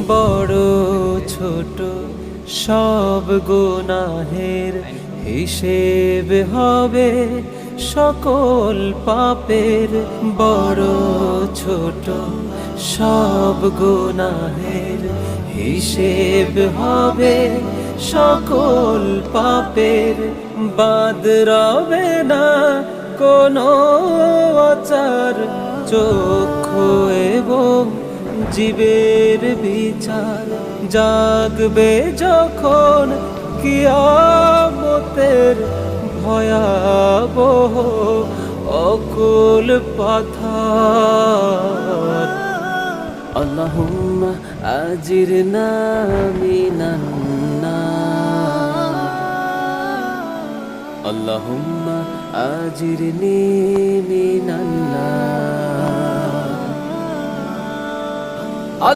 বড় ছোট সব গুনাহের হিসেব হবে সকল পাপের। বড় ছোট সব গুনাহের হিসেব হবে সকল পাপের। বাদ রবে না কোনো আচার, চক্ষু এবং জীবের বিচার। জাগবে যখন কিয়ামতের ভয়াবহ অকুল পাথার। আল্লাহুম্মা আজিরনা মিনান নার, আল্লাহুম্মা আজিরনি মিনান নার।